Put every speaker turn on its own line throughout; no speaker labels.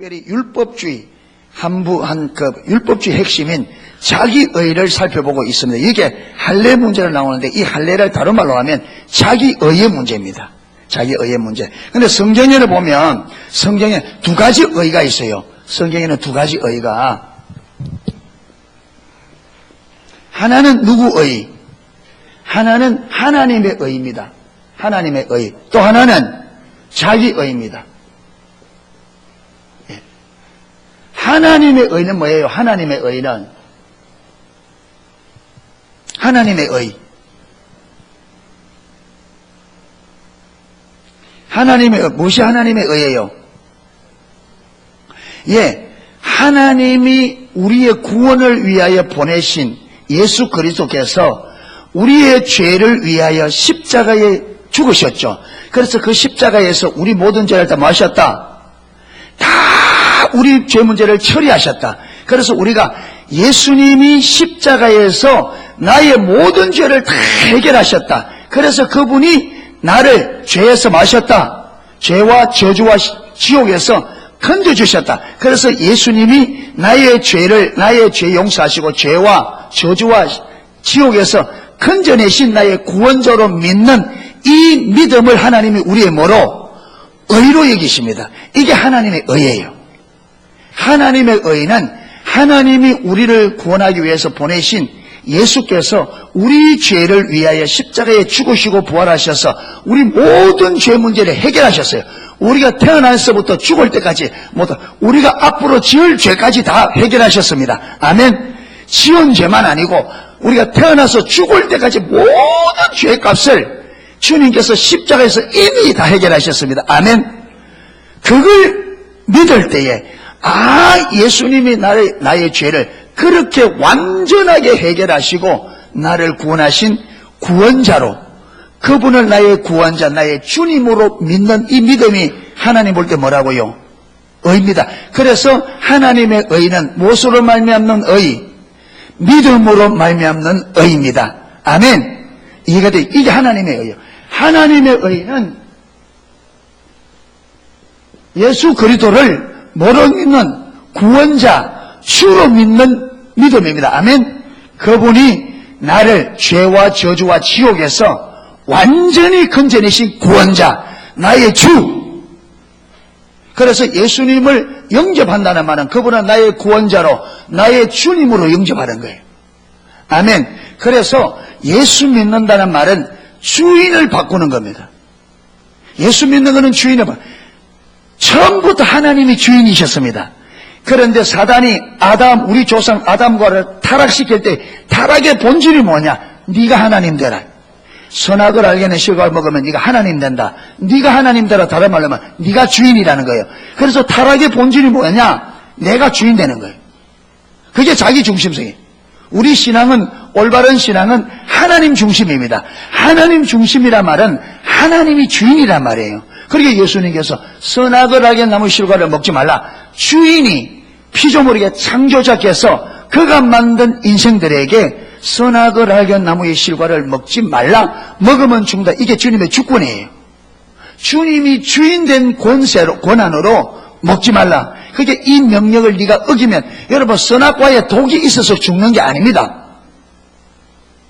특별히 율법주의, 율법주의 핵심인 자기의를 살펴보고 있습니다. 이게 할례 문제로 나오는데 이 할례를 다른 말로 하면 자기의의 문제입니다. 자기의의 문제. 근데 성경에는 보면 성경에 두 가지 의가 있어요. 성경에는 두 가지 의가. 하나는 누구의? 하나는 하나님의 의입니다. 하나님의 의. 또 하나는 자기의입니다. 하나님의 의는 뭐예요? 하나님의 의는 하나님의 의. 하나님의 의. 무엇이 하나님의 의예요? 하나님이 우리의 구원을 위하여 보내신 예수 그리스도께서 우리의 죄를 위하여 십자가에 죽으셨죠. 그래서 그 십자가에서 우리 모든 죄를 다 마셨다. 다 우리 죄 문제를 처리하셨다. 그래서 우리가 예수님이 십자가에서 나의 모든 죄를 다 해결하셨다. 그래서 그분이 나를 죄에서 마셨다. 죄와 저주와 지옥에서 건져주셨다. 그래서 예수님이 나의 죄 용서하시고 죄와 저주와 지옥에서 건져내신 나의 구원자로 믿는 이 믿음을 하나님이 우리의 뭐로? 의로 여기십니다. 이게 하나님의 의예요. 하나님의 의는 하나님이 우리를 구원하기 위해서 보내신 예수께서 우리 죄를 위하여 십자가에 죽으시고 부활하셔서 우리 모든 죄 문제를 해결하셨어요. 우리가 태어나서부터 죽을 때까지 모두 우리가 앞으로 지을 죄까지 다 해결하셨습니다. 아멘. 지은 죄만 아니고 우리가 태어나서 죽을 때까지 모든 죄값을 주님께서 십자가에서 이미 다 해결하셨습니다. 아멘. 그걸 믿을 때에 예수님이 나의 죄를 그렇게 완전하게 해결하시고 나를 구원하신 구원자로, 그분을 나의 구원자, 나의 주님으로 믿는 이 믿음이 하나님 볼 때 뭐라고요? 의입니다. 그래서 하나님의 의는 무엇으로 말미암는 의? 믿음으로 말미암는 의입니다. 아멘. 이해가 돼? 이게 하나님의 의예요. 하나님의 의는 예수 그리스도를 뭐로 믿는? 구원자, 주로 믿는 믿음입니다. 아멘. 그분이 나를 죄와 저주와 지옥에서 완전히 건져내신 구원자, 나의 주. 그래서 예수님을 영접한다는 말은 그분은 나의 구원자로, 나의 주님으로 영접하는 거예요. 아멘. 그래서 예수 믿는다는 말은 주인을 바꾸는 겁니다. 예수 믿는 것은 주인을 처음부터 하나님이 주인이셨습니다. 그런데 사단이 우리 조상 아담과를 타락시킬 때 타락의 본질이 뭐냐? 네가 하나님 되라. 선악을 알게는 실과를 먹으면 네가 하나님 된다. 네가 하나님 되라. 다른 말로 하면 네가 주인이라는 거예요. 그래서 타락의 본질이 뭐냐? 내가 주인 되는 거예요. 그게 자기 중심성이에요. 우리 신앙은, 올바른 신앙은 하나님 중심입니다. 하나님 중심이란 말은 하나님이 주인이란 말이에요. 그러니까 예수님께서 선악을 알게 나무 실과를 먹지 말라. 주인이 피조물에게 창조자께서 그가 만든 인생들에게 선악을 알게 나무의 실과를 먹지 말라. 먹으면 죽는다. 이게 주님의 주권이에요. 주님이 주인된 권한으로 먹지 말라. 그게 이 명령을 네가 어기면, 여러분, 선악과에 독이 있어서 죽는 게 아닙니다.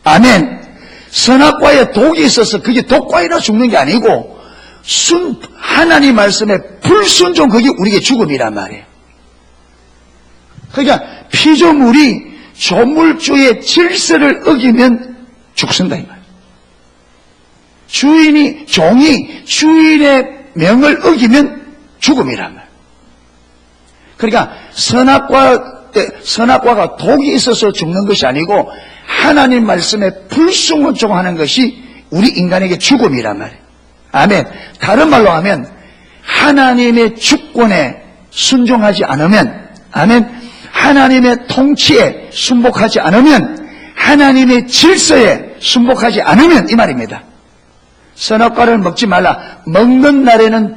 아멘. 선악과에 독이 있어서 그게 독과이라 죽는 게 아니고 하나님 말씀에 불순종, 그게 우리에게 죽음이란 말이에요. 그러니까 피조물이 조물주의 질서를 어기면 죽습니다, 이 말이에요. 종이 주인의 명을 어기면 죽음이란 말이에요. 그러니까 선악과가 독이 있어서 죽는 것이 아니고 하나님 말씀에 불순종하는 것이 우리 인간에게 죽음이란 말이에요. 아멘. 다른 말로 하면 하나님의 주권에 순종하지 않으면, 아멘, 하나님의 통치에 순복하지 않으면, 하나님의 질서에 순복하지 않으면, 이 말입니다. 선악과를 먹지 말라. 먹는 날에는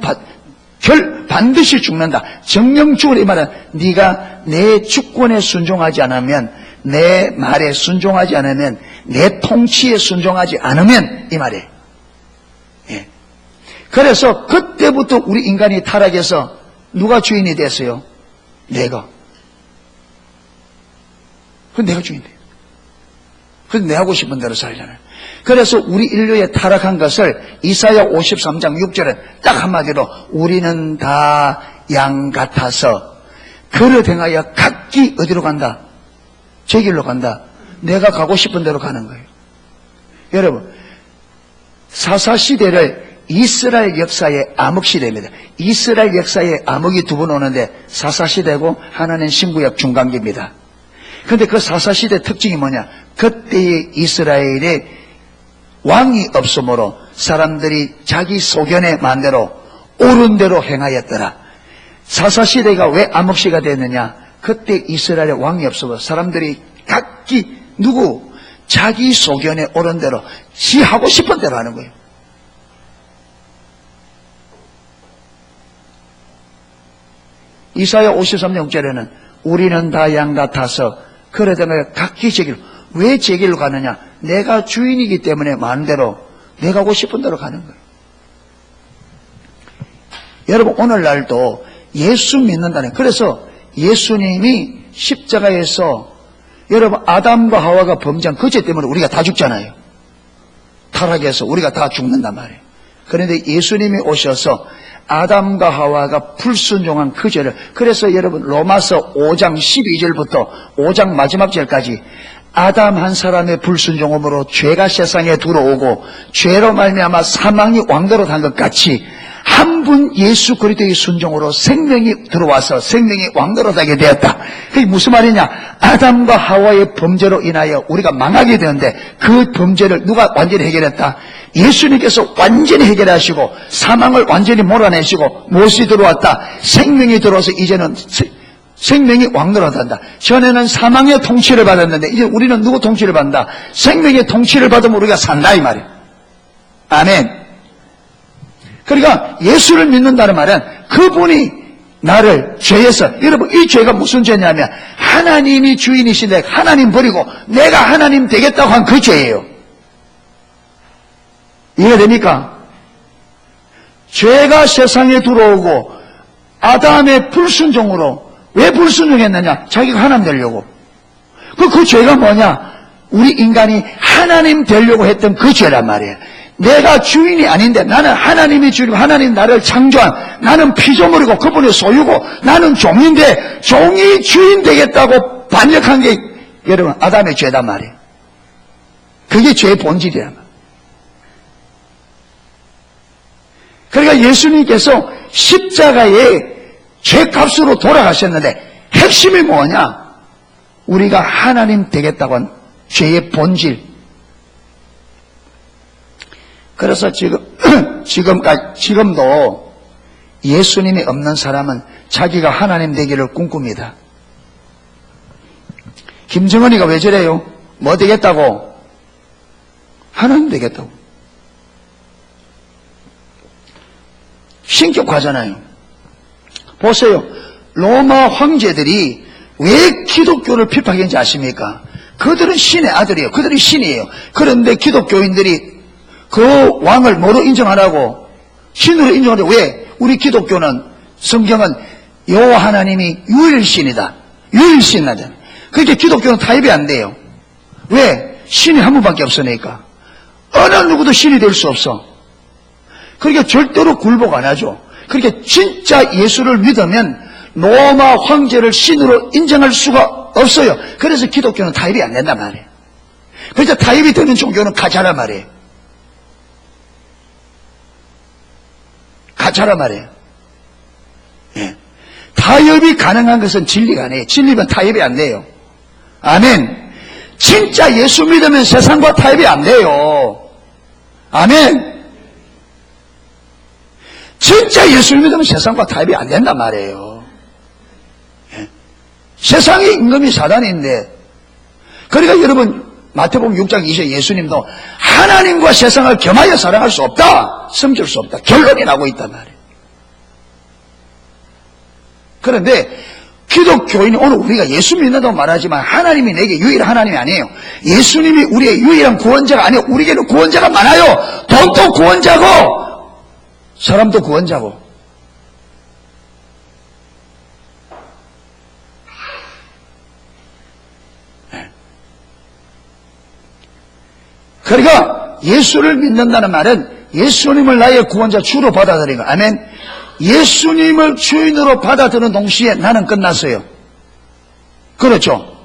반드시 죽는다. 정령 죽으라. 이 말은 네가 내 주권에 순종하지 않으면, 내 말에 순종하지 않으면, 내 통치에 순종하지 않으면, 이 말이에요. 그래서 그때부터 우리 인간이 타락해서 누가 주인이 됐어요? 내가. 그럼 내가 주인이 돼요. 그래서 내 하고 싶은 대로 살잖아요. 그래서 우리 인류에 타락한 것을 이사야 53장 6절에 딱 한마디로 우리는 다 양 같아서 그릇 행하여 각기 어디로 간다? 제 길로 간다. 내가 가고 싶은 대로 가는 거예요. 여러분, 사사시대를 이스라엘 역사의 암흑시대입니다. 이스라엘 역사에 암흑이 두 번 오는데 사사시대고 하나는 신구약 중간기입니다. 그런데 그 사사시대 특징이 뭐냐? 그때의 이스라엘에 왕이 없으므로 사람들이 자기 소견의 마음대로 옳은 대로 행하였더라. 사사시대가 왜 암흑시가 됐느냐? 그때 이스라엘에 왕이 없어서 사람들이 각기 누구? 자기 소견에 옳은 대로 지 하고 싶은 대로 하는 거예요. 이사야 53장 6절에는 우리는 다 양 같아서 그러다가 각기 제 길로. 왜 제 길로 가느냐? 내가 주인이기 때문에 마음대로 내가 하고 싶은 대로 가는 거예요. 여러분, 오늘날도 예수 믿는다는, 그래서 예수님이 십자가에서 여러분 아담과 하와가 범죄한 그 죄 때문에 우리가 다 죽잖아요. 타락해서 우리가 다 죽는단 말이에요. 그런데 예수님이 오셔서 아담과 하와가 불순종한 그 죄를, 그래서 여러분 로마서 5장 12절부터 5장 마지막 절까지 아담 한 사람의 불순종함으로 죄가 세상에 들어오고 죄로 말미암아 사망이 왕도로 단 것 같이 한 분 예수 그리스도의 순종으로 생명이 들어와서 생명이 왕노릇하게 되었다. 그게 무슨 말이냐? 아담과 하와의 범죄로 인하여 우리가 망하게 되는데 그 범죄를 누가 완전히 해결했다? 예수님께서 완전히 해결하시고 사망을 완전히 몰아내시고 무엇이 들어왔다? 생명이 들어와서 이제는 생명이 왕노릇한다. 전에는 사망의 통치를 받았는데 이제 우리는 누구 통치를 받는다? 생명의 통치를 받으면 우리가 산다 이 말이에요. 아멘. 그러니까 예수를 믿는다는 말은 그분이 나를 죄에서, 여러분 이 죄가 무슨 죄냐면 하나님이 주인이신데 하나님 버리고 내가 하나님 되겠다고 한 그 죄예요. 이해가 됩니까? 죄가 세상에 들어오고 아담의 불순종으로, 왜 불순종했느냐? 자기가 하나님 되려고. 그 죄가 뭐냐? 우리 인간이 하나님 되려고 했던 그 죄란 말이에요. 내가 주인이 아닌데 나는 하나님이 주인이고 하나님 나를 창조한, 나는 피조물이고 그분의 소유고 나는 종인데 종이 주인 되겠다고 반역한 게 여러분 아담의 죄단 말이에요. 그게 죄의 본질이란 말이에요. 그러니까 예수님께서 십자가에 죄값으로 돌아가셨는데 핵심이 뭐냐? 우리가 하나님 되겠다고 한 죄의 본질. 그래서 지금도 예수님이 없는 사람은 자기가 하나님 되기를 꿈꿉니다. 김정은이가 왜 저래요? 뭐 되겠다고? 하나님 되겠다고. 신격화잖아요. 보세요. 로마 황제들이 왜 기독교를 핍박했는지 아십니까? 그들은 신의 아들이에요. 그들이 신이에요. 그런데 기독교인들이 그 왕을 뭐로 인정하라고? 신으로 인정하라고. 왜? 우리 기독교는, 성경은 여호와 하나님이 유일신이다. 유일신이다. 그렇게 기독교는 타협이 안 돼요. 왜? 신이 한 분밖에 없으니까. 어느 누구도 신이 될 수 없어. 그러니까 절대로 굴복 안 하죠. 그러니까 진짜 예수를 믿으면 로마 황제를 신으로 인정할 수가 없어요. 그래서 기독교는 타협이 안 된단 말이에요. 그래서 타협이 되는 종교는 가짜란 말이에요. 가짜란 말이에요. 예. 타협이 가능한 것은 진리가 아니에요. 진리면 타협이 안 돼요. 아멘. 진짜 예수 믿으면 세상과 타협이 안 돼요. 아멘. 진짜 예수 믿으면 세상과 타협이 안 된단 말이에요. 예. 세상의 임금이 사단인데, 그러니까 여러분 마태복음 6장 20절 예수님도 하나님과 세상을 겸하여 사랑할 수 없다. 섬길 수 없다. 결론이 나고 있단 말이에요. 그런데 기독교인이 오늘 우리가 예수 믿는다고 말하지만 하나님이 내게 유일한 하나님이 아니에요. 예수님이 우리의 유일한 구원자가 아니에요. 우리에게는 구원자가 많아요. 돈도 구원자고 사람도 구원자고. 그러니까 예수를 믿는다는 말은 예수님을 나의 구원자 주로 받아들이는 거. 아멘. 예수님을 주인으로 받아들이는 동시에 나는 끝났어요. 그렇죠.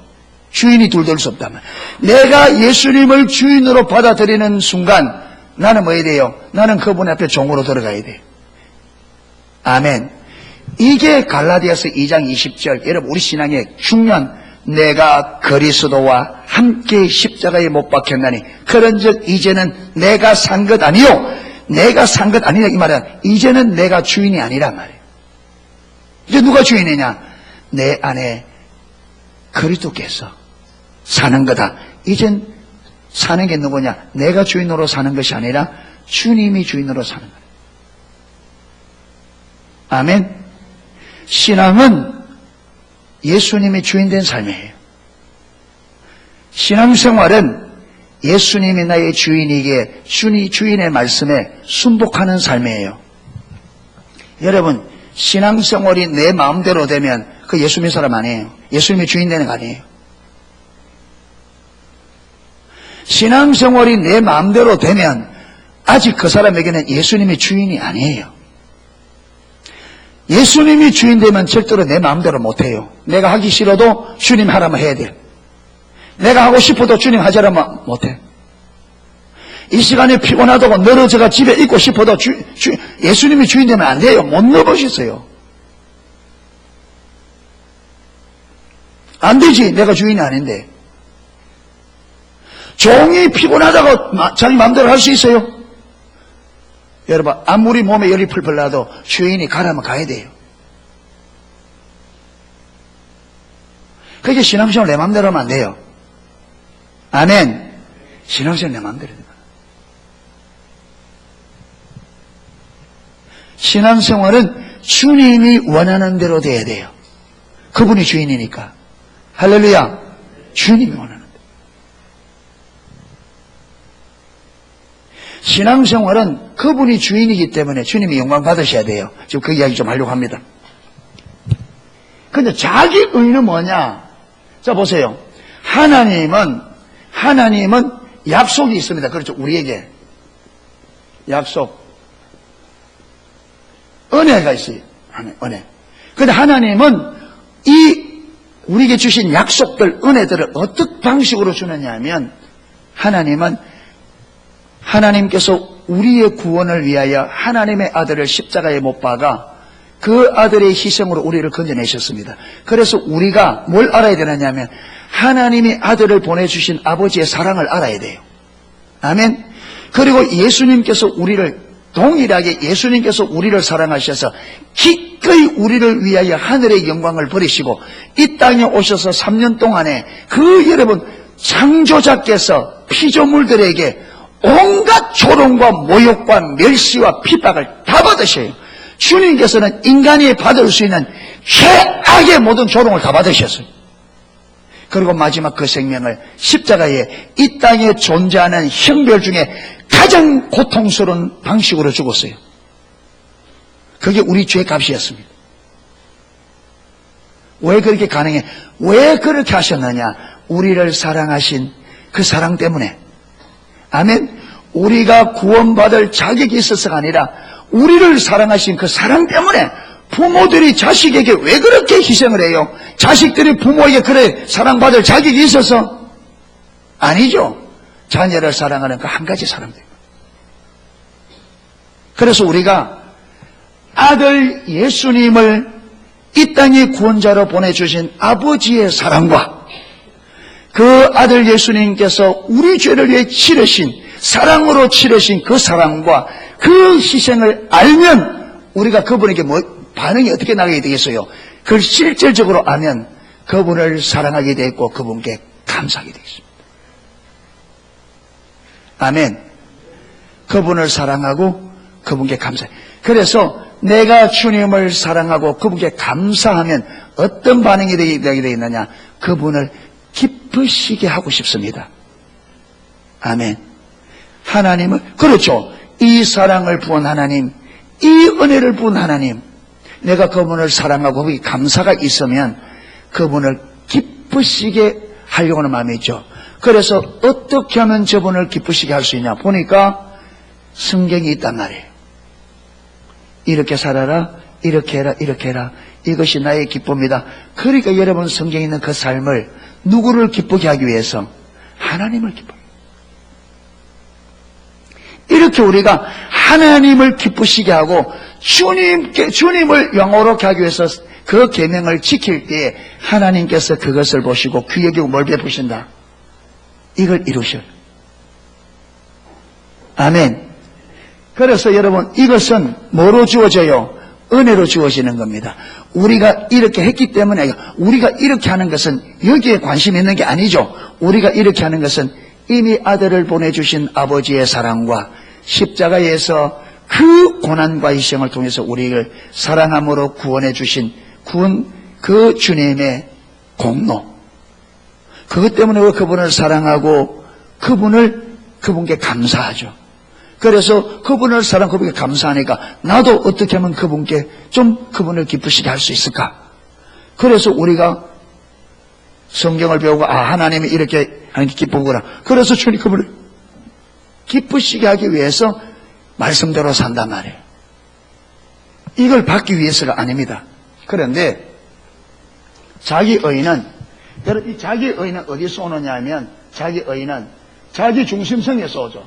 주인이 둘 될 수 없다면. 내가 예수님을 주인으로 받아들이는 순간 나는 뭐 해야 돼요? 나는 그분 앞에 종으로 들어가야 돼요. 아멘. 이게 갈라디아서 2장 20절. 여러분 우리 신앙의 중요한 내가 그리스도와 함께 십자가에 못 박혔나니 그런즉 이제는 내가 산 것 아니요 내가 산 것 아니라 이 말은 이제는 내가 주인이 아니란 말이에요. 이제 누가 주인이냐? 내 안에 그리스도께서 사는 거다. 이젠 사는 게 누구냐? 내가 주인으로 사는 것이 아니라 주님이 주인으로 사는 거예요. 아멘. 신앙은 예수님이 주인된 삶이에요. 신앙생활은 예수님이 나의 주인이기에 주인의 말씀에 순복하는 삶이에요. 여러분 신앙생활이 내 마음대로 되면 그 예수 믿는 사람 아니에요. 예수님이 주인 되는 거 아니에요. 신앙생활이 내 마음대로 되면 아직 그 사람에게는 예수님이 주인이 아니에요. 예수님이 주인 되면 절대로 내 마음대로 못해요. 내가 하기 싫어도 주님 하라면 해야 돼요. 내가 하고 싶어도 주님 하자라면 못해. 이 시간에 피곤하다고 늘어져가 집에 있고 싶어도 예수님이 주인 되면 안 돼요. 못 넣어보셨어요. 안 되지. 내가 주인이 아닌데. 종이 피곤하다고 자기 마음대로 할 수 있어요? 여러분 아무리 몸에 열이 풀풀 나도 주인이 가라면 가야 돼요. 그게 신앙생활 내 마음대로 하면 안 돼요. 아멘. 신앙생활 내 마음대로 해야 돼요. 신앙생활은 주님이 원하는 대로 돼야 돼요. 그분이 주인이니까. 할렐루야. 주님이 원하는 대로. 신앙생활은 그분이 주인이기 때문에 주님이 영광 받으셔야 돼요. 지금 그 이야기 좀 하려고 합니다. 근데 자기 의는 뭐냐? 자 보세요. 하나님은 약속이 있습니다. 그렇죠. 우리에게 약속 은혜가 있어요. 은혜. 근데 하나님은 우리에게 주신 약속들 은혜들을 어떤 방식으로 주느냐 하면 하나님께서 우리의 구원을 위하여 하나님의 아들을 십자가에 못 박아 그 아들의 희생으로 우리를 건져내셨습니다. 그래서 우리가 뭘 알아야 되느냐 하면 하나님이 아들을 보내주신 아버지의 사랑을 알아야 돼요. 아멘. 그리고 예수님께서 우리를 사랑하셔서 기꺼이 우리를 위하여 하늘의 영광을 버리시고 이 땅에 오셔서 3년 동안에 여러분 창조자께서 피조물들에게 온갖 조롱과 모욕과 멸시와 핍박을 다 받으셔요. 주님께서는 인간이 받을 수 있는 최악의 모든 조롱을 다 받으셨어요. 그리고 마지막 그 생명을 십자가에 이 땅에 존재하는 형별 중에 가장 고통스러운 방식으로 죽었어요. 그게 우리 죄 값이었습니다. 왜 그렇게 가능해? 왜 그렇게 하셨느냐? 우리를 사랑하신 그 사랑 때문에. 아멘. 우리가 구원받을 자격이 있어서가 아니라 우리를 사랑하신 그 사랑 때문에. 부모들이 자식에게 왜 그렇게 희생을 해요? 자식들이 부모에게 그래 사랑받을 자격이 있어서? 아니죠. 자녀를 사랑하는 그 한 가지 사랑입니다. 그래서 우리가 아들 예수님을 이 땅의 구원자로 보내주신 아버지의 사랑과 그 아들 예수님께서 우리 죄를 위해 치르신 사랑으로 치르신 그 사랑과 그 희생을 알면 우리가 그분에게 반응이 어떻게 나가게 되겠어요? 그걸 실질적으로 알면 그분을 사랑하게 되고 그분께 감사하게 되겠습니다. 아멘. 그분을 사랑하고 그분께 감사해. 그래서 내가 주님을 사랑하고 그분께 감사하면 어떤 반응이 되게 되겠느냐? 그분을 기쁘시게 하고 싶습니다. 아멘. 하나님은 그렇죠. 이 사랑을 부은 하나님, 이 은혜를 부은 하나님, 내가 그분을 사랑하고 거기 감사가 있으면 그분을 기쁘시게 하려고 하는 마음이 있죠. 그래서 어떻게 하면 저분을 기쁘시게 할 수 있냐 보니까 성경이 있단 말이에요. 이렇게 살아라, 이렇게 해라, 이렇게 해라. 이것이 나의 기쁨이다. 그러니까 여러분 성경에 있는 그 삶을 누구를 기쁘게 하기 위해서? 하나님을 기쁘게. 이렇게 우리가 하나님을 기쁘시게 하고 주님을 영화롭게 하기 위해서 그 계명을 지킬 때에 하나님께서 그것을 보시고 귀 여기고 뭘 베푸신다? 이걸 이루셔요. 아멘. 그래서 여러분 이것은 뭐로 주어져요? 은혜로 주어지는 겁니다. 우리가 이렇게 했기 때문에 우리가 이렇게 하는 것은 여기에 관심 있는 게 아니죠. 우리가 이렇게 하는 것은 이미 아들을 보내주신 아버지의 사랑과 십자가에서 그 고난과 희생을 통해서 우리를 사랑함으로 구원해 주신 그 주님의 공로, 그것 때문에 우리가 그분을 사랑하고 그분께 감사하죠. 그래서 그분을 사랑하고 그분께 감사하니까 나도 어떻게 하면 그분을 기쁘시게 할 수 있을까? 그래서 우리가 성경을 배우고 하나님이 이렇게 하는 게 기쁘구나. 그래서 주님 그분을 기쁘시게 하기 위해서 말씀대로 산단 말이에요. 이걸 받기 위해서가 아닙니다. 그런데 자기의는, 여러분 이 자기의는 어디서 오느냐 하면 자기의는 자기 중심성에서 오죠.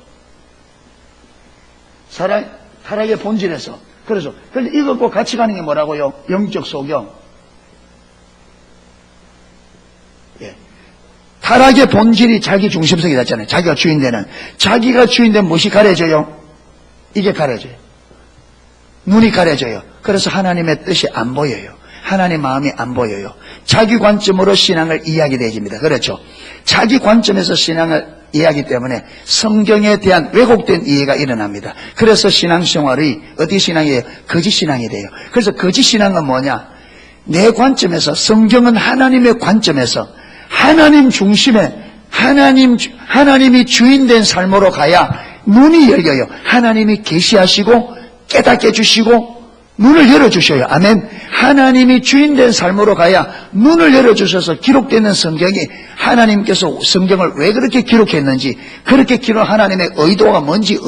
타락의 본질에서. 그래서 이것과 같이 가는 게 뭐라고요? 영적 소경. 예. 타락의 본질이 자기 중심성이 됐잖아요. 자기가 주인되는. 자기가 주인된 무엇이 가려져요? 이게 가려져요. 눈이 가려져요. 그래서 하나님의 뜻이 안 보여요. 하나님의 마음이 안 보여요. 자기 관점으로 신앙을 이해하게 되집니다. 그렇죠? 자기 관점에서 신앙을 이해하기 때문에 성경에 대한 왜곡된 이해가 일어납니다. 그래서 신앙생활이 어디 신앙이에요? 거짓 신앙이 돼요. 그래서 거짓 신앙은 뭐냐? 내 관점에서, 성경은 하나님의 관점에서 하나님 중심에 하나님이 주인된 삶으로 가야 눈이 열려요. 하나님이 계시하시고 깨닫게 해주시고 눈을 열어주셔요. 아멘. 하나님이 주인된 삶으로 가야 눈을 열어주셔서 기록되는 성경이 하나님께서 성경을 왜 그렇게 기록했는지, 그렇게 기록 하나님의 의도가 뭔지,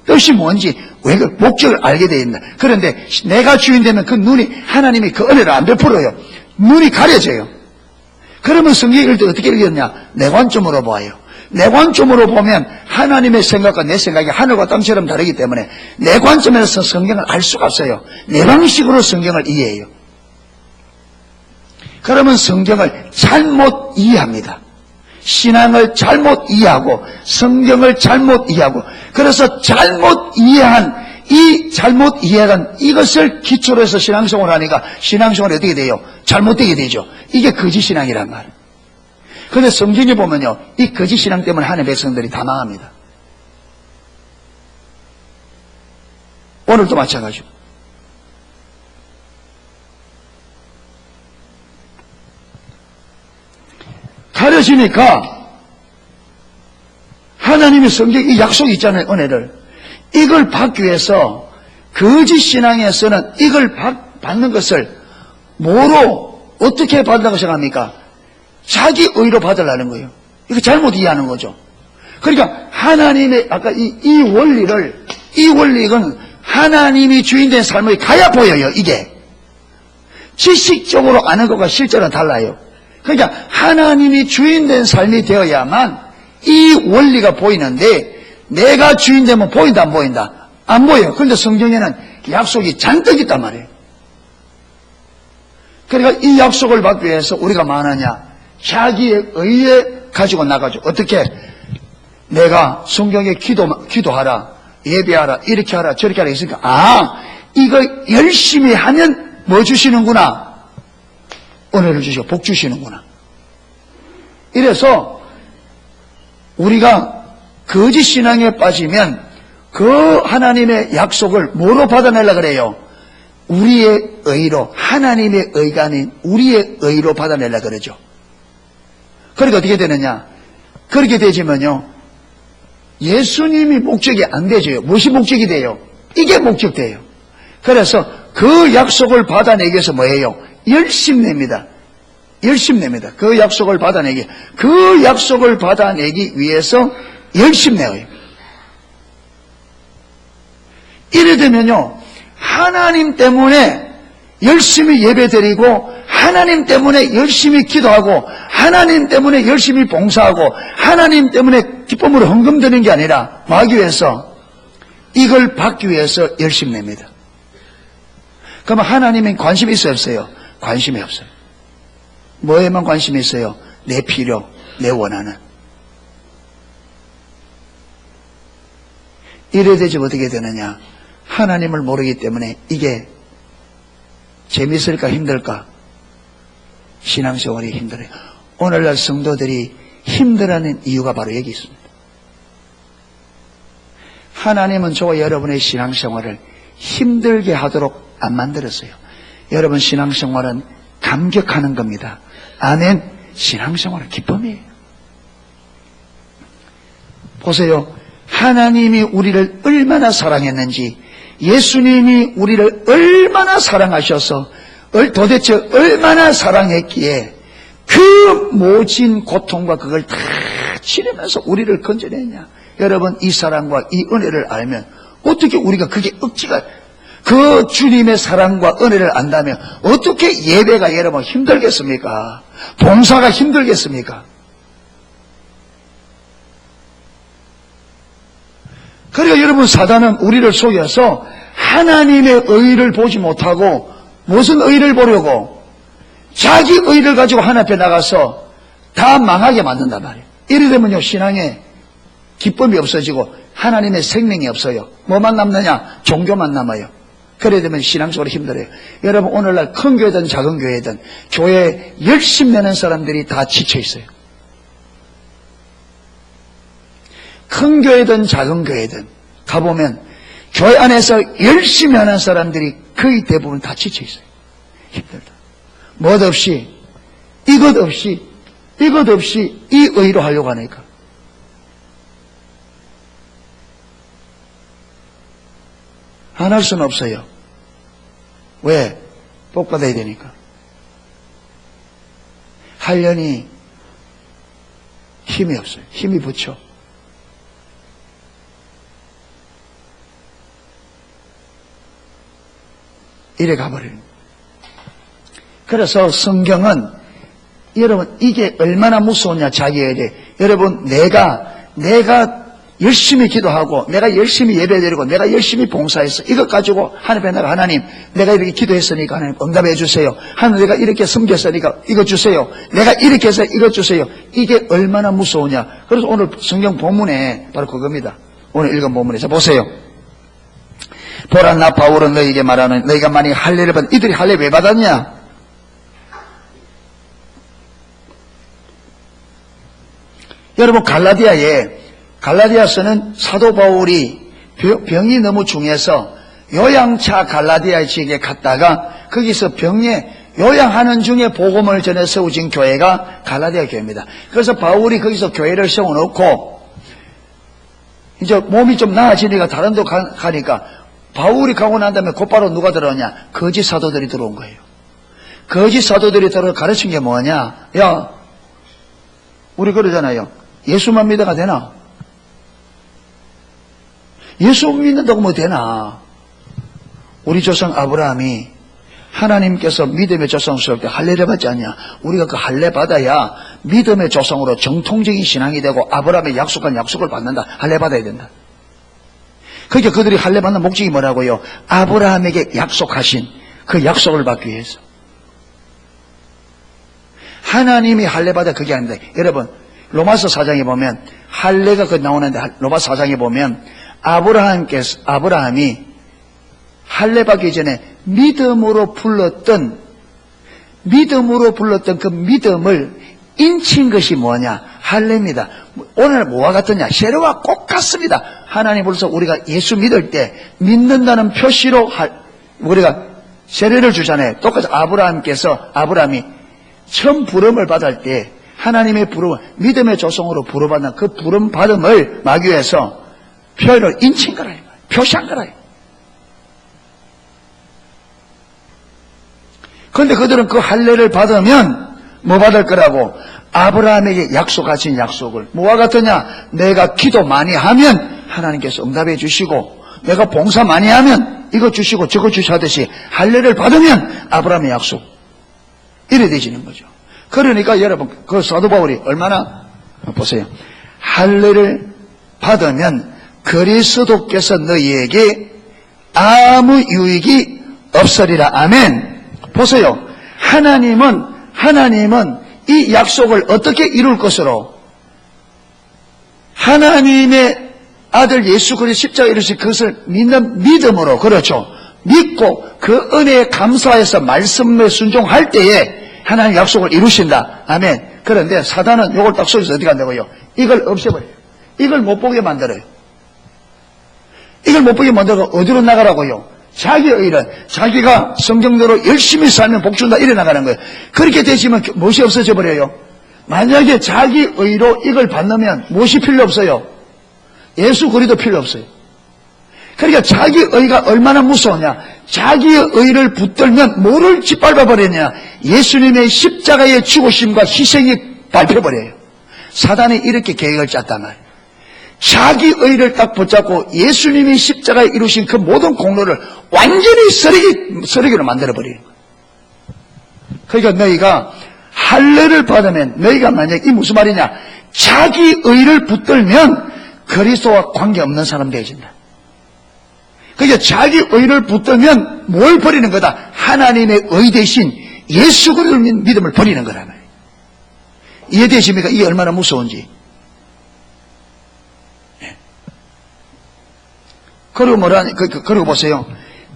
뜻이 뭔지, 왜 그 목적을 알게 되어 있나. 그런데 내가 주인되면 그 눈이, 하나님이 그 은혜를 안 베풀어요. 눈이 가려져요. 그러면 성경 읽을 때 어떻게 읽었냐? 내 관점으로 봐요. 내 관점으로 보면 하나님의 생각과 내 생각이 하늘과 땅처럼 다르기 때문에 내 관점에서 성경을 알 수가 없어요. 내 방식으로 성경을 이해해요. 그러면 성경을 잘못 이해합니다. 신앙을 잘못 이해하고 성경을 잘못 이해하고, 그래서 잘못 이해한 이것을 기초로 해서 신앙생활을 하니까 신앙생활이 어떻게 돼요? 잘못되게 되죠. 이게 거짓신앙이란 말이에요. 그런데 성경에 보면요, 이 거짓신앙 때문에 하나님의 백성들이 다 망합니다. 오늘도 마찬가지고. 가려지니까 하나님의 성경, 이 약속이 있잖아요, 은혜를. 이걸 받기 위해서 거짓신앙에서는 이걸 받는 것을 뭐로, 어떻게 받는다고 생각합니까? 자기 의로 받으려는 거예요. 이거 잘못 이해하는 거죠. 그러니까 하나님의 아까 이 원리는 하나님이 주인된 삶을 가야 보여요. 이게 지식적으로 아는 것과 실제로는 달라요. 그러니까 하나님이 주인된 삶이 되어야만 이 원리가 보이는데, 내가 주인되면 보인다 안 보인다? 안 보여요. 그런데 성경에는 약속이 잔뜩 있단 말이에요. 그러니까 이 약속을 받기 위해서 우리가 뭐 하느냐? 자기의 의에 가지고 나가죠. 어떻게? 내가 성경에 기도하라, 예배하라, 이렇게 하라, 저렇게 하라 했으니까, 이거 열심히 하면 뭐 주시는구나? 은혜를 주시고 복 주시는구나. 이래서 우리가 거짓 신앙에 빠지면 그 하나님의 약속을 뭐로 받아내려고 그래요? 우리의 의로, 하나님의 의가 아닌 우리의 의로 받아내려고 그러죠. 그러니까 어떻게 되느냐? 그렇게 되지면요, 예수님이 목적이 안 되죠. 무엇이 목적이 돼요? 이게 목적돼요. 그래서 그 약속을 받아내기 위해서 뭐예요? 열심히 냅니다. 열심 냅니다. 그 약속을 받아내기 위해서 열심 내요. 이래 되면요, 하나님 때문에 열심히 예배드리고, 하나님 때문에 열심히 기도하고, 하나님 때문에 열심히 봉사하고, 하나님 때문에 기쁨으로 헌금 드리는 게 아니라 마귀에서 이걸 받기 위해서 열심히 냅니다. 그러면 하나님은 관심이 있어요, 없어요? 관심이 없어요. 뭐에만 관심이 있어요? 내 필요, 내 원하는. 이래 되지 어떻게 되느냐? 하나님을 모르기 때문에 이게 재밌을까 힘들까? 신앙생활이 힘들어요. 오늘날 성도들이 힘들어하는 이유가 바로 여기 있습니다. 하나님은 저와 여러분의 신앙생활을 힘들게 하도록 안 만들었어요. 여러분 신앙생활은 감격하는 겁니다. 아멘. 신앙생활은 기쁨이에요. 보세요. 하나님이 우리를 얼마나 사랑했는지, 예수님이 우리를 얼마나 사랑하셔서 도대체 얼마나 사랑했기에 그 모진 고통과 그걸 다 치르면서 우리를 건져냈냐. 여러분 이 사랑과 이 은혜를 알면 어떻게 우리가 그게 억지가, 그 주님의 사랑과 은혜를 안다면 어떻게 예배가 여러분 힘들겠습니까? 봉사가 힘들겠습니까? 그러니까 여러분 사단은 우리를 속여서 하나님의 의를 보지 못하고 무슨 의를 보려고 자기 의를 가지고 하나님 앞에 나가서 다 망하게 만든단 말이에요. 이래 되면요 신앙에 기쁨이 없어지고 하나님의 생명이 없어요. 뭐만 남느냐? 종교만 남아요. 그래 되면 신앙적으로 힘들어요. 여러분 오늘날 큰 교회든 작은 교회든 교회에 열심히 내는 사람들이 다 지쳐 있어요. 큰 교회든 작은 교회든 가보면 교회 안에서 열심히 하는 사람들이 거의 대부분 다 지쳐 있어요. 힘들다. 뭣 없이, 이것 없이 이 의로 하려고 하니까. 안 할 수는 없어요. 왜? 복 받아야 되니까. 하려니 힘이 없어요. 힘이 붙여. 이래 가버리는. 그래서 성경은 여러분 이게 얼마나 무서우냐 자기에게. 여러분 내가 열심히 기도하고 내가 열심히 예배드리고 내가 열심히 봉사했어. 이것 가지고 하나님 앞에 하나님 내가 이렇게 기도했으니까 하나님 응답해 주세요. 하나님 내가 이렇게 섬겼으니까 이거 주세요. 내가 이렇게 해서 이거 주세요. 이게 얼마나 무서우냐. 그래서 오늘 성경 본문에 바로 그겁니다. 오늘 읽은 본문에서 보세요. 보라 나 바울은 너희에게 말하는 너희가 만약 할례를 받 이들이 할례 왜 받았냐? 여러분 갈라디아서는 사도 바울이 병이 너무 중해서 요양차 갈라디아 지역에 갔다가 거기서 병에 요양하는 중에 복음을 전해 세워진 교회가 갈라디아 교회입니다. 그래서 바울이 거기서 교회를 세워놓고 이제 몸이 좀 나아지니까 다른 데 가니까 바울이 가고 난 다음에 곧바로 누가 들어오냐? 거짓 사도들이 들어온 거예요. 거짓 사도들이 들어와 가르친 게 뭐냐? 야, 우리 그러잖아요. 예수만 믿어가 되나? 예수 믿는다고 뭐 되나? 우리 조상 아브라함이 하나님께서 믿음의 조상스러울 때 할례를 받지 않냐? 우리가 그 할례 받아야 믿음의 조상으로 정통적인 신앙이 되고 아브라함의 약속한 약속을 받는다. 할례 받아야 된다. 그러니까 그들이 할례 받는 목적이 뭐라고요? 아브라함에게 약속하신 그 약속을 받기 위해서. 하나님이 할례 받아 그게 아닙니다. 여러분 로마서 4장에 보면 할례가 그 나오는데 로마서 4장에 보면 아브라함이 할례 받기 전에 믿음으로 불렀던 그 믿음을 인친 것이 뭐냐? 할례입니다. 오늘 뭐와 같느냐? 세례와 꼭 같습니다. 하나님으로서 우리가 예수 믿을 때 믿는다는 표시로 우리가 세례를 주잖아요. 똑같이 아브라함이 처음 부름을 받을 때 하나님의 부름을 믿음의 조성으로 부름받는 그 부름 받음을 마귀에서 표현을 인친 거라, 표시한 거라. 그런데 그들은 그 할례를 받으면 뭐 받을 거라고? 아브라함에게 약속하신 약속을. 뭐와 같으냐? 내가 기도 많이 하면 하나님께서 응답해 주시고, 내가 봉사 많이 하면 이거 주시고 저거 주시하듯이 할례를 받으면 아브라함의 약속. 이래 되시는 거죠. 그러니까 여러분, 그 사도 바울이 얼마나, 보세요. 할례를 받으면 그리스도께서 너희에게 아무 유익이 없으리라. 아멘. 보세요. 하나님은 이 약속을 어떻게 이룰 것으로? 하나님의 아들 예수 그리스도 십자가에 이루신 그것을 믿는 믿음으로, 그렇죠. 믿고 그 은혜에 감사해서 말씀에 순종할 때에 하나님 약속을 이루신다. 아멘. 그런데 사단은 이걸 딱 속여서 어떻게 한다고요? 이걸 없애버려요. 이걸 못 보게 만들어요. 이걸 못 보게 만들고 어디로 나가라고요? 자기 의를, 자기가 성경대로 열심히 살면 복 준다, 이래 나가는 거예요. 그렇게 되시면 무엇이 없어져 버려요? 만약에 자기 의로 이걸 받으면 무엇이 필요 없어요? 예수 그리스도 필요 없어요. 그러니까 자기 의가 얼마나 무서우냐? 자기의 의를 붙들면 뭐를 짓밟아 버리냐? 예수님의 십자가의 죽으심과 희생이 밟혀버려요. 사단이 이렇게 계획을 짰단 말이에요. 자기 의를 딱 붙잡고 예수님이 십자가에 이루신 그 모든 공로를 완전히 쓰레기로 만들어버리는 거예요. 그러니까 너희가 할례를 받으면, 너희가 만약 이 무슨 말이냐? 자기 의를 붙들면 그리스도와 관계없는 사람 되어진다. 그러니까 자기 의를 붙들면 뭘 버리는 거다? 하나님의 의 대신 예수 그리스도 믿음을 버리는 거란 말이에요. 이해되십니까? 이게 얼마나 무서운지. 그리고 보세요.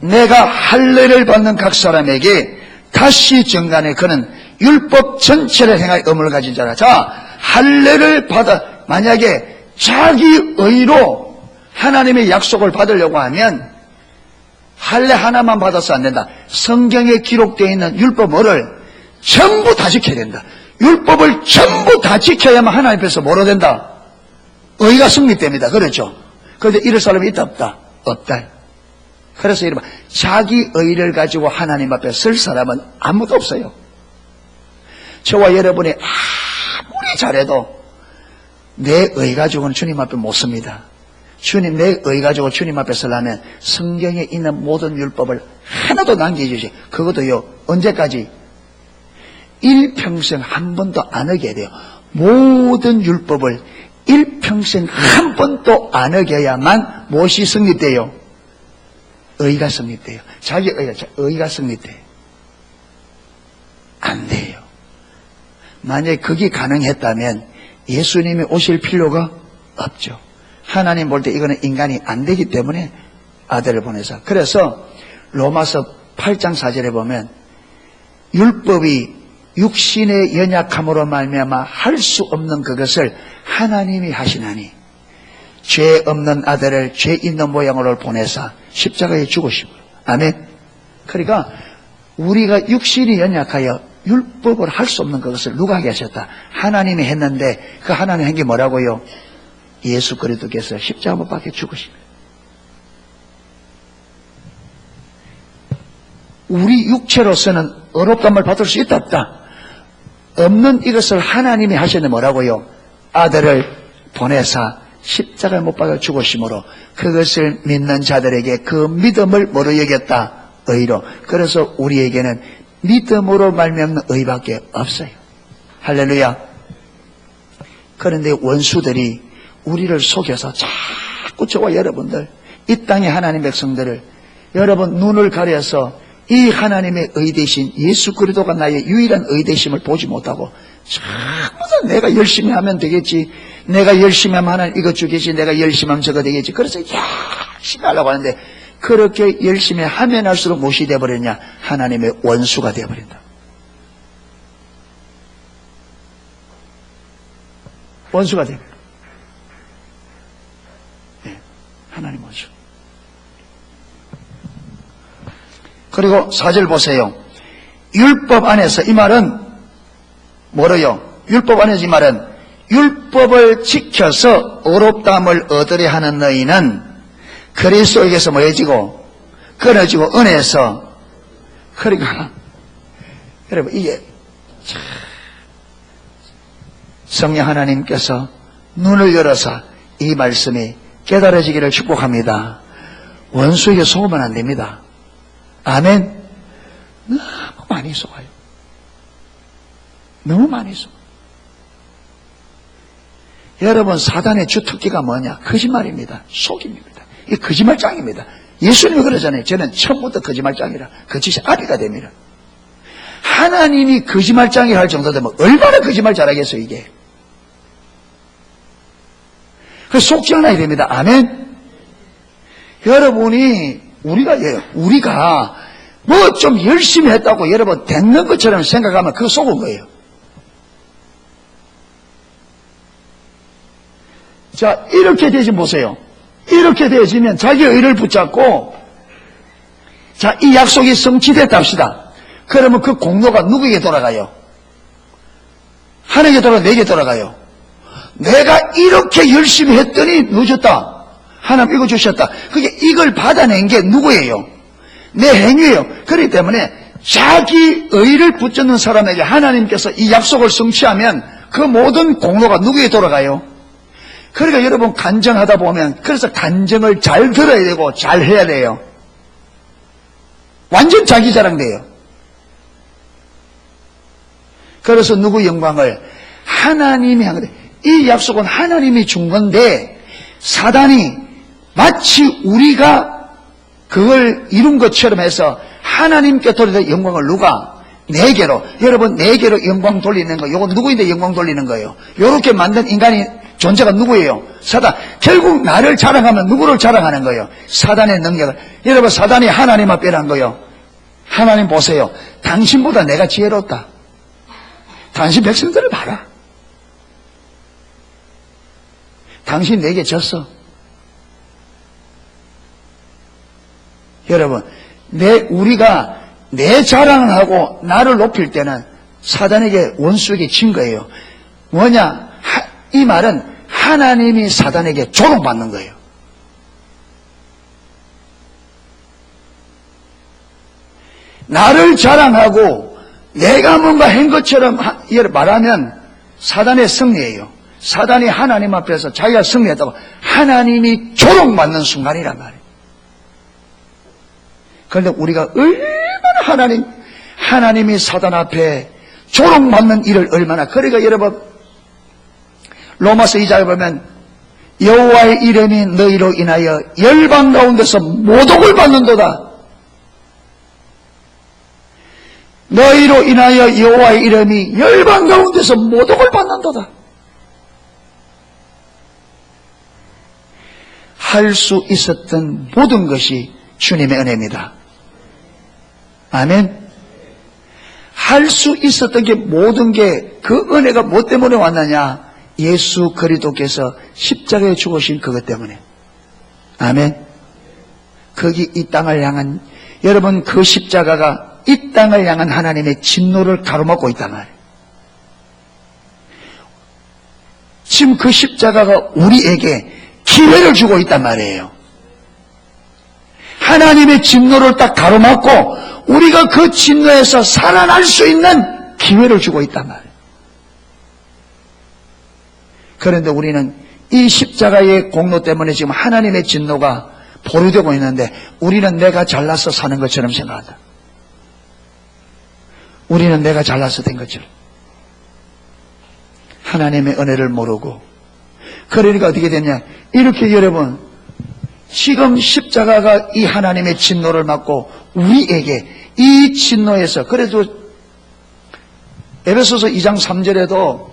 내가 할례를 받는 각 사람에게 다시 정간에 그는 율법 전체를 행할 의무를 가진 자라. 자, 할례를 받아, 만약에 자기 의로 하나님의 약속을 받으려고 하면 할례 하나만 받아서 안 된다. 성경에 기록되어 있는 율법을 전부 다 지켜야 된다. 율법을 전부 다 지켜야만 하나님 앞에서 뭐로 된다? 의가 성립됩니다. 그렇죠? 그런데 이럴 사람이 있다 없다? 없다. 그래서 이러면 자기 의를 가지고 하나님 앞에 설 사람은 아무도 없어요. 저와 여러분이 아무리 잘해도 내 의 가지고는 주님 앞에 못 섭니다. 주님, 내 의 가지고 주님 앞에 서려면 성경에 있는 모든 율법을 하나도 남겨주시. 그것도요, 언제까지? 일평생 한 번도 안 어겨야 돼요. 모든 율법을 일평생 한 번도 안 어겨야만 무엇이 성립돼요? 의가 성립돼요. 자기 의가 성립돼요. 안 돼요. 만약에 그게 가능했다면 예수님이 오실 필요가 없죠. 하나님 볼 때 이거는 인간이 안 되기 때문에 아들을 보내서. 그래서 로마서 8장 4절에 보면 율법이 육신의 연약함으로 말미암아 할 수 없는 그것을 하나님이 하시나니 죄 없는 아들을 죄 있는 모양으로 보내사 십자가에 죽으시고. 아멘. 그러니까 우리가 육신이 연약하여 율법을 할 수 없는 그것을 누가 하게 하셨다? 하나님이 했는데 그 하나님 한 게 뭐라고요? 예수 그리스도께서 십자가 못 박혀 죽으십니다. 우리 육체로서는 어렵담을 받을 수 있다 없다? 없는 이것을 하나님이 하셨는데 뭐라고요? 아들을 보내사 십자가에 못 박아 죽으심으로 그것을 믿는 자들에게 그 믿음을 뭐로 여겼다? 의로. 그래서 우리에게는 믿음으로 말미암는 의밖에 없어요. 할렐루야. 그런데 원수들이 우리를 속여서 자꾸 저와 여러분들, 이 땅의 하나님 백성들을 여러분 눈을 가려서 이 하나님의 의 대신 예수 그리스도가 나의 유일한 의 대심을 보지 못하고 자꾸 내가 열심히 하면 되겠지, 내가 열심히 하면 하나님 이거 주겠지, 내가 열심히 하면 저거 되겠지. 그래서 열심히 하려고 하는데 그렇게 열심히 하면 할수록 무엇이 되어버렸냐? 하나님의 원수가 되어버린다. 원수가 되어버린다. 네, 하나님 원수. 그리고 4절 보세요. 율법 안에서, 이 말은 뭐래요? 율법 안에서 이 말은 율법을 지켜서 의롭다함을 얻으려 하는 너희는 그리스도에게서 뭐해지고 끊어지고 은혜에서. 그러니까 여러분 이게 참 성령 하나님께서 눈을 열어서 이 말씀이 깨달아지기를 축복합니다. 원수에게 속으면 안 됩니다. 아멘. 너무 많이 속아요. 너무 많이 속아요. 여러분, 사단의 주특기가 뭐냐? 거짓말입니다. 속임입니다. 이 거짓말장입니다. 예수님이 그러잖아요. 저는 처음부터 거짓말장이라 거짓이 아비가 됩니다. 하나님이 거짓말장이라 할 정도 되면 얼마나 거짓말 잘하겠어요, 이게. 그래서 속지 않아야 됩니다. 아멘. 여러분이 우리가 뭐 좀 열심히 했다고 여러분 됐는 것처럼 생각하면 그거 속은 거예요. 자, 이렇게 되지 보세요. 이렇게 되어지면 자기 의를 붙잡고, 자, 이 약속이 성취됐다 합시다. 그러면 그 공로가 누구에게 돌아가요? 하나님께 돌아가, 내게 돌아가요. 내가 이렇게 열심히 했더니 늦었다. 하나님 이거 주셨다. 그게 이걸 받아낸 게 누구예요? 내 행위예요. 그렇기 때문에 자기 의를 붙잡는 사람에게 하나님께서 이 약속을 성취하면 그 모든 공로가 누구에게 돌아가요? 그러니까 여러분 간증하다 보면, 그래서 간증을 잘 들어야 되고 잘 해야 돼요. 완전 자기 자랑돼요. 그래서 누구 영광을? 하나님이 한 건데, 이 약속은 하나님이 준 건데 사단이 마치 우리가 그걸 이룬 것처럼 해서 하나님께 돌리는 영광을 누가? 내게로. 여러분, 내게로 영광 돌리는 거, 이거 누구인데 영광 돌리는 거예요? 이렇게 만든 인간이 존재가 누구예요? 사단. 결국 나를 자랑하면 누구를 자랑하는 거예요? 사단의 능력을. 여러분, 사단이 하나님 앞에 한 거예요. 하나님 보세요. 당신보다 내가 지혜롭다. 당신 백성들을 봐라. 당신 내게 졌어. 여러분, 우리가 내 자랑을 하고 나를 높일 때는 사단에게, 원수에게 진 거예요. 뭐냐? 이 말은 하나님이 사단에게 조롱받는 거예요. 나를 자랑하고 내가 뭔가 한 것처럼 말하면 사단의 승리예요. 사단이 하나님 앞에서 자기가 승리했다고 하나님이 조롱받는 순간이란 말이에요. 그런데 우리가 얼마나 하나님이 사단 앞에 조롱받는 일을 얼마나, 그러니까 여러분, 로마서 2장에 보면 여호와의 이름이 너희로 인하여 열방 가운데서 모독을 받는도다. 너희로 인하여 여호와의 이름이 열방 가운데서 모독을 받는도다. 할 수 있었던 모든 것이 주님의 은혜입니다. 아멘. 할 수 있었던 게 모든 게, 그 은혜가 뭐 때문에 왔느냐? 예수 그리스도께서 십자가에 죽으신 그것 때문에. 아멘. 거기 이 땅을 향한, 여러분, 그 십자가가 이 땅을 향한 하나님의 진노를 가로막고 있단 말이에요. 지금 그 십자가가 우리에게 기회를 주고 있단 말이에요. 하나님의 진노를 딱 가로막고 우리가 그 진노에서 살아날 수 있는 기회를 주고 있단 말이에요. 그런데 우리는 이 십자가의 공로 때문에 지금 하나님의 진노가 보류되고 있는데, 우리는 내가 잘나서 사는 것처럼 생각한다. 우리는 내가 잘나서 된 것처럼. 하나님의 은혜를 모르고. 그러니까 어떻게 됐냐? 이렇게 여러분, 지금 십자가가 이 하나님의 진노를 막고 우리에게 이 진노에서, 그래도 에베소서 2장 3절에도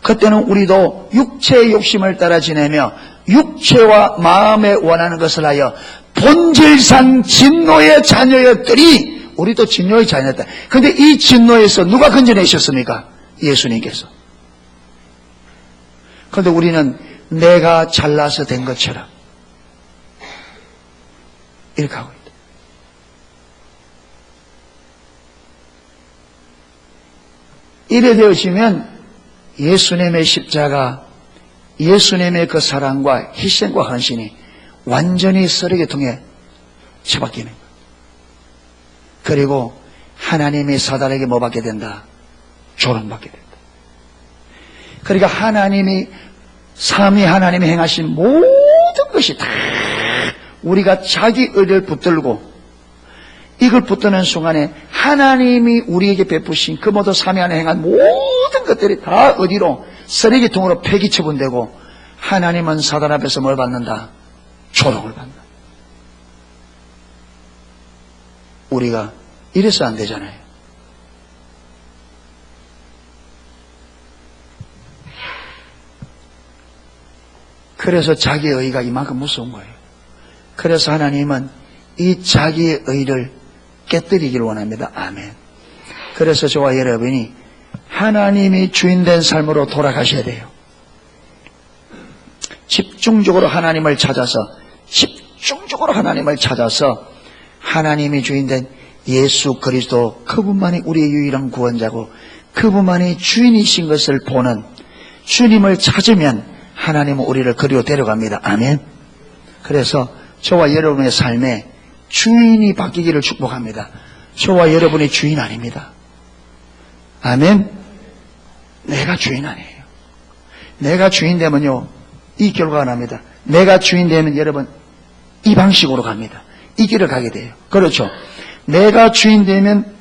그때는 우리도 육체의 욕심을 따라 지내며 육체와 마음에 원하는 것을 하여 본질상 진노의 자녀였더니, 우리도 진노의 자녀였다. 그런데 이 진노에서 누가 건져내셨습니까? 예수님께서. 그런데 우리는 내가 잘나서 된 것처럼 이렇게 하고 있다. 이래 되어지면 예수님의 십자가, 예수님의 그 사랑과 희생과 헌신이 완전히 썰에게 통해 처박히는 거예요. 그리고 하나님이 사단에게 뭐 받게 된다? 조롱받게 된다. 그러니까 하나님이, 삼위 하나님이 행하신 모든 것이 다 우리가 자기 의를 붙들고 이걸 붙드는 순간에 하나님이 우리에게 베푸신 그 모든 삼위 안에 행한 모든 것들이 다 어디로? 쓰레기통으로 폐기 처분되고, 하나님은 사단 앞에서 뭘 받는다? 조롱을 받는다. 우리가 이래서 안 되잖아요. 그래서 자기의 의가 이만큼 무서운 거예요. 그래서 하나님은 이 자기의 의를 깨뜨리기를 원합니다. 아멘. 그래서 저와 여러분이 하나님이 주인된 삶으로 돌아가셔야 돼요. 집중적으로 하나님을 찾아서 하나님이 주인된 예수 그리스도, 그분만이 우리의 유일한 구원자고 그분만이 주인이신 것을 보는 주님을 찾으면 하나님은 우리를 그리로 데려갑니다. 아멘. 그래서 저와 여러분의 삶에 주인이 바뀌기를 축복합니다. 저와 여러분이 주인 아닙니다. 아멘. 내가 주인 아니에요. 내가 주인 되면요, 이 결과가 납니다. 내가 주인 되면 여러분 이 방식으로 갑니다. 이 길을 가게 돼요. 그렇죠. 내가 주인 되면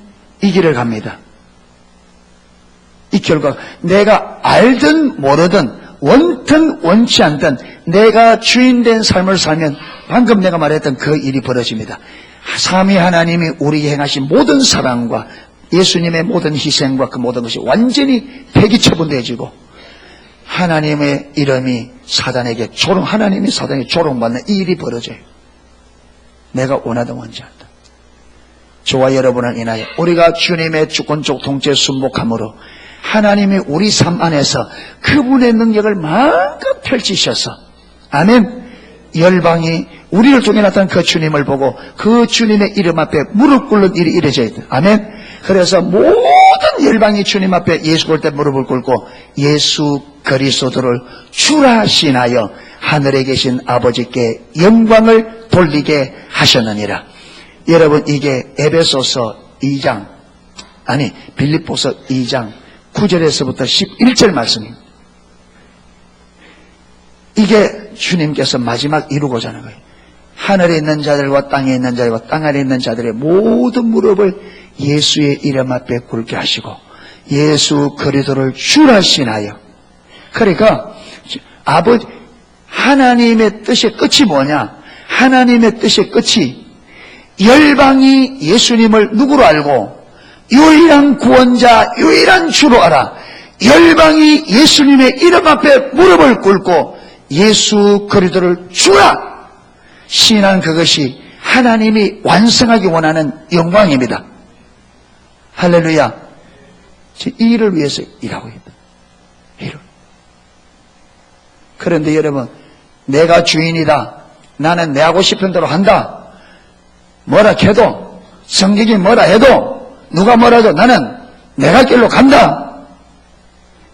이 길을 갑니다. 이 결과, 내가 알든 모르든 원든 원치 않든 내가 주인된 삶을 살면 방금 내가 말했던 그 일이 벌어집니다. 삼위 하나님이 우리에게 행하신 모든 사랑과 예수님의 모든 희생과 그 모든 것이 완전히 폐기 처분되어지고, 하나님의 이름이 사단에게 하나님이 사단에게 조롱받는 이 일이 벌어져요. 내가 원하든 원치 않다. 저와 여러분을 인하여 우리가 주님의 주권적 통치에 순복함으로 하나님이 우리 삶 안에서 그분의 능력을 마음껏 펼치셔서, 아멘, 열방이 우리를 통해 나타난 그 주님을 보고 그 주님의 이름 앞에 무릎 꿇는 일이 이루어져야 돼. 아멘. 그래서 모든 열방이 주님 앞에 예수 볼 때 무릎을 꿇고 예수 그리스도를 주라 신하여 하늘에 계신 아버지께 영광을 돌리게 하셨느니라. 여러분, 이게 에베소서 2장, 빌립보서 2장 9절에서부터 11절 말씀입니다. 이게 주님께서 마지막 이루고자 하는 거예요. 하늘에 있는 자들과 땅에 있는 자들과 땅 아래에 있는 자들의 모든 무릎을 예수의 이름 앞에 꿇게 하시고 예수 그리스도를 주라신하여. 그러니까 하나님의 뜻의 끝이 뭐냐? 하나님의 뜻의 끝이 열방이 예수님을 누구로 알고 유일한 구원자, 유일한 주로 알아. 열방이 예수님의 이름 앞에 무릎을 꿇고 예수 그리스도를 주라 시인한 그것이 하나님이 완성하기 원하는 영광입니다. 할렐루야. 이 일을 위해서 일하고 있다. 그런데 여러분, 내가 주인이다, 나는 내 하고 싶은 대로 한다, 뭐라 해도, 성경이 뭐라 해도, 누가 뭐라 해도 나는 내가 길로 간다,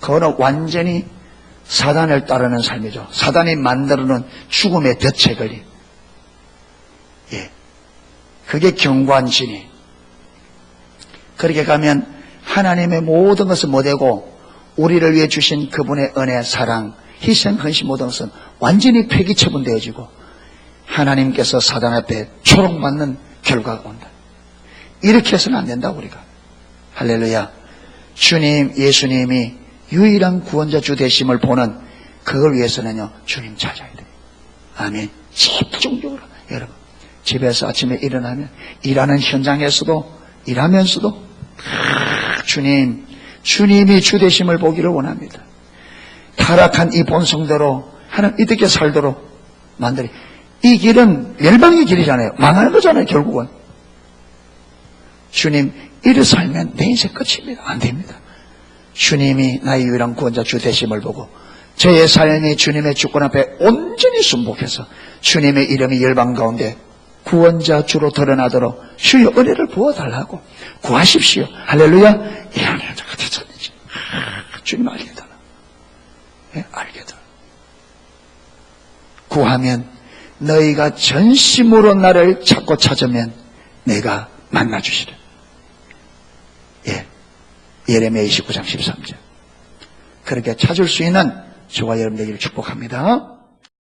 그거는 완전히 사단을 따르는 삶이죠. 사단이 만들어놓은 죽음의 덫에 걸린, 그게 견고한 진이. 그렇게 가면 하나님의 모든 것을 못하고 우리를 위해 주신 그분의 은혜, 사랑, 희생, 헌신 모든 것은 완전히 폐기 처분되어지고 하나님께서 사단 앞에 조롱받는 결과가 온다. 이렇게 해서는 안 된다, 우리가. 할렐루야. 주님, 예수님이 유일한 구원자 주 되심을 보는 그걸 위해서는요, 주님 찾아야 돼요. 아멘. 집중적으로. 여러분, 집에서 아침에 일어나면 일하는 현장에서도 일하면서도 주님이 주 되심을 보기를 원합니다. 타락한 이 본성대로 하나님 이렇게 살도록 만들이. 이 길은 멸망의 길이잖아요. 망하는 거잖아요, 결국은. 주님, 이를 살면 내 인생 끝입니다. 안 됩니다. 주님이 나의 유일한 구원자 주 되심을 보고 저의 삶이 주님의 주권 앞에 온전히 순복해서 주님의 이름이 열방 가운데 구원자 주로 드러나도록 주의 은혜를 부어달라고 구하십시오. 할렐루야. 이 안에 어떻게 됐는지 주님 알게더라. 알게더라. 구하면 너희가 전심으로 나를 찾고 찾으면 내가 만나주시라. 예레미야 29장 13절. 그렇게 찾을 수 있는 저와 여러분 되기를 축복합니다.